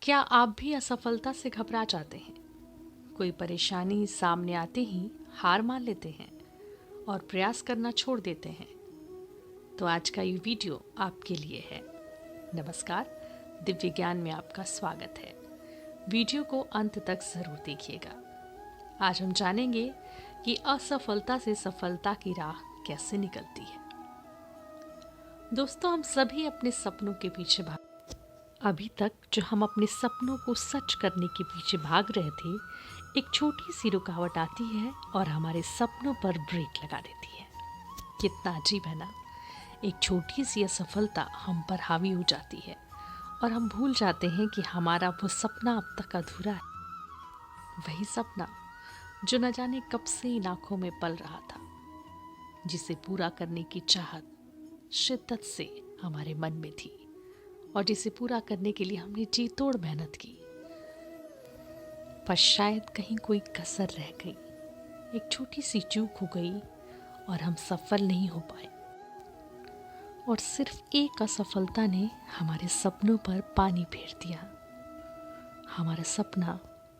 क्या आप भी असफलता से घबरा जाते हैं? कोई परेशानी सामने आते ही हार मान लेते हैं और प्रयास करना छोड़ देते हैं? तो आज का ये वीडियो आपके लिए है। नमस्कार, दिव्य ज्ञान में आपका स्वागत है। वीडियो को अंत तक जरूर देखिएगा। आज हम जानेंगे कि असफलता से सफलता की राह कैसे निकलती है। दोस्तों, हम सभी अपने सपनों के पीछे अभी तक जो हम अपने सपनों को सच करने के पीछे भाग रहे थे, एक छोटी सी रुकावट आती है और हमारे सपनों पर ब्रेक लगा देती है। कितना अजीब है ना। एक छोटी सी असफलता हम पर हावी हो जाती है और हम भूल जाते हैं कि हमारा वो सपना अब तक अधूरा है। वही सपना जो न जाने कब से इन आंखों में पल रहा था, जिसे पूरा करने की चाहत शिद्दत से हमारे मन में थी और जिसे पूरा करने के लिए हमने जी तोड़ मेहनत की, पर शायद कहीं कोई कसर रह गई, एक छोटी सी चूक हो गई और हम सफल नहीं हो पाए। और सिर्फ एक असफलता ने हमारे सपनों पर पानी फेर दिया। हमारा सपना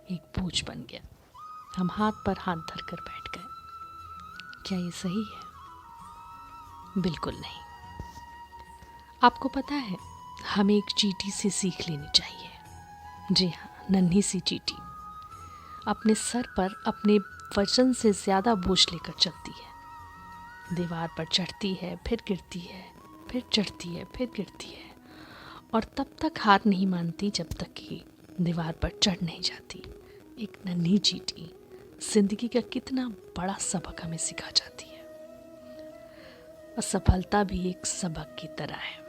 एक बोझ बन गया। हम हाथ पर हाथ धरकर बैठ गए। क्या ये सही है? बिल्कुल नहीं। आपको पता है, हमें एक चींटी से सीख लेनी चाहिए। जी हाँ, नन्ही सी चींटी अपने सर पर अपने वजन से ज़्यादा बोझ लेकर चलती है। दीवार पर चढ़ती है, फिर गिरती है, फिर चढ़ती है, फिर गिरती है, और तब तक हार नहीं मानती जब तक कि दीवार पर चढ़ नहीं जाती। एक नन्ही चींटी जिंदगी का कितना बड़ा सबक हमें सिखा जाती है। असफलता भी एक सबक की तरह है।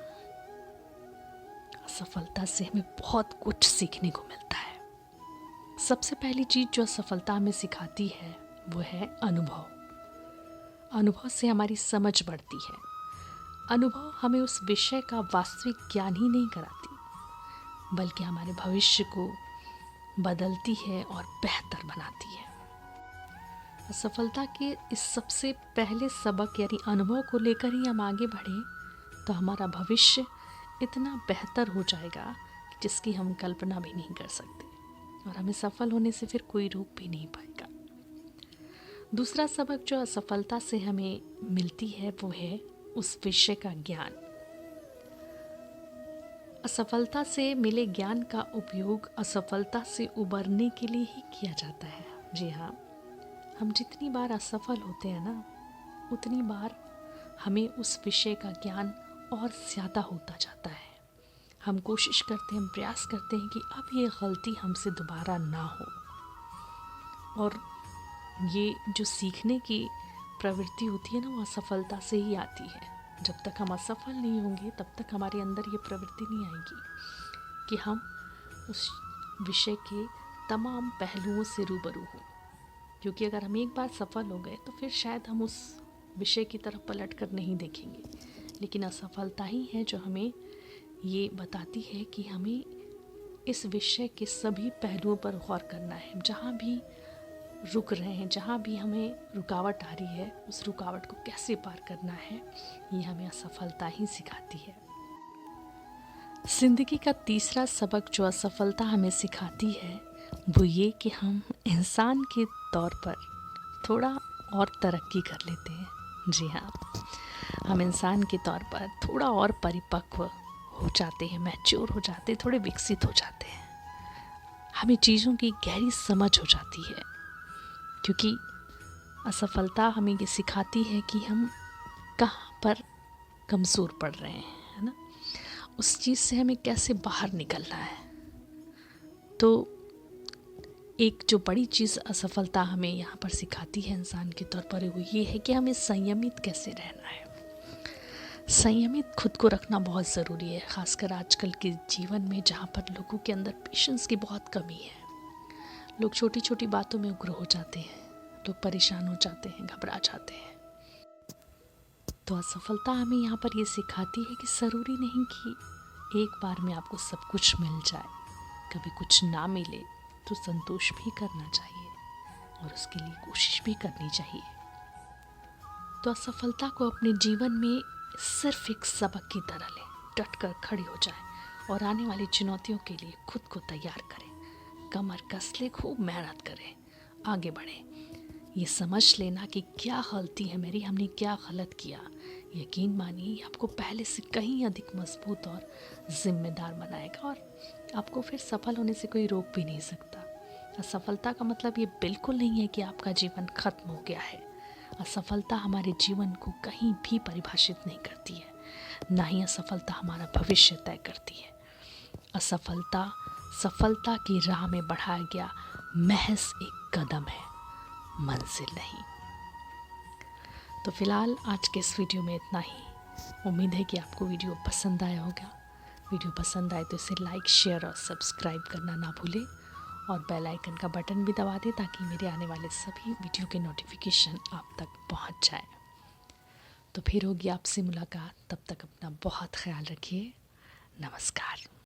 असफलता से हमें बहुत कुछ सीखने को मिलता है। सबसे पहली चीज जो असफलता हमें सिखाती है वो है अनुभव। अनुभव से हमारी समझ बढ़ती है। अनुभव हमें उस विषय का वास्तविक ज्ञान ही नहीं कराती, बल्कि हमारे भविष्य को बदलती है और बेहतर बनाती है। असफलता के इस सबसे पहले सबक यानी अनुभव को लेकर ही हम आगे बढ़े तो हमारा भविष्य इतना बेहतर हो जाएगा कि जिसकी हम कल्पना भी नहीं कर सकते, और हमें सफल होने से फिर कोई रोक भी नहीं पाएगा। दूसरा सबक जो असफलता से हमें मिलती है वो है उस विषय का ज्ञान। असफलता से मिले ज्ञान का उपयोग असफलता से उबरने के लिए ही किया जाता है। जी हाँ, हम जितनी बार असफल होते हैं ना, उतनी बार हमें उस विषय का ज्ञान और ज़्यादा होता जाता है। हम कोशिश करते हैं, हम प्रयास करते हैं कि अब ये गलती हमसे दोबारा ना हो। और ये जो सीखने की प्रवृत्ति होती है ना, वो असफलता से ही आती है। जब तक हम असफल नहीं होंगे तब तक हमारे अंदर ये प्रवृत्ति नहीं आएगी कि हम उस विषय के तमाम पहलुओं से रूबरू हों। क्योंकि अगर हम एक बार सफल हो गए तो फिर शायद हम उस विषय की तरफ पलट कर नहीं देखेंगे। लेकिन असफलता ही है जो हमें ये बताती है कि हमें इस विषय के सभी पहलुओं पर गौर करना है। जहाँ भी रुक रहे हैं, जहाँ भी हमें रुकावट आ रही है, उस रुकावट को कैसे पार करना है, ये हमें असफलता ही सिखाती है। जिंदगी का तीसरा सबक जो असफलता हमें सिखाती है वो ये कि हम इंसान के तौर पर थोड़ा और तरक्की कर लेते हैं। जी हाँ, हम इंसान के तौर पर थोड़ा और परिपक्व हो जाते हैं, मैच्योर हो जाते हैं, थोड़े विकसित हो जाते हैं। हमें चीज़ों की गहरी समझ हो जाती है, क्योंकि असफलता हमें ये सिखाती है कि हम कहाँ पर कमज़ोर पड़ रहे हैं, है ना। उस चीज़ से हमें कैसे बाहर निकलना है। तो एक जो बड़ी चीज़ असफलता हमें यहाँ पर सिखाती है इंसान के तौर पर, वो ये है कि हमें संयमित कैसे रहना है। संयमित खुद को रखना बहुत ज़रूरी है, ख़ासकर आजकल के जीवन में जहाँ पर लोगों के अंदर पेशेंस की बहुत कमी है। लोग छोटी छोटी बातों में उग्र हो जाते हैं, लोग परेशान हो जाते हैं, घबरा जाते हैं। तो असफलता हमें यहाँ पर ये सिखाती है कि ज़रूरी नहीं कि एक बार में आपको सब कुछ मिल जाए। कभी कुछ ना मिले तो संतोष भी करना चाहिए और उसके लिए कोशिश भी करनी चाहिए। तो असफलता को अपने जीवन में सिर्फ एक सबक की तरह लें, डट कर खड़ी हो जाए और आने वाली चुनौतियों के लिए खुद को तैयार करें। कमर कस ले, खूब मेहनत करें, आगे बढ़ें। ये समझ लेना कि क्या गलती है मेरी, हमने क्या गलत किया। यकीन मानिए ये आपको पहले से कहीं अधिक मजबूत और जिम्मेदार बनाएगा, और आपको फिर सफल होने से कोई रोक भी नहीं सकता। असफलता का मतलब ये बिल्कुल नहीं है कि आपका जीवन खत्म हो गया है। असफलता हमारे जीवन को कहीं भी परिभाषित नहीं करती है, ना ही असफलता हमारा भविष्य तय करती है। असफलता सफलता की राह में बढ़ाया गया महज एक कदम है, मंजिल नहीं। तो फिलहाल आज के इस वीडियो में इतना ही। उम्मीद है कि आपको वीडियो पसंद आया होगा। वीडियो पसंद आए तो इसे लाइक, शेयर और सब्सक्राइब करना ना भूलें, और बेल आइकन का बटन भी दबा दें ताकि मेरे आने वाले सभी वीडियो के नोटिफिकेशन आप तक पहुंच जाए। तो फिर होगी आपसे मुलाकात, तब तक अपना बहुत ख्याल रखिए। नमस्कार।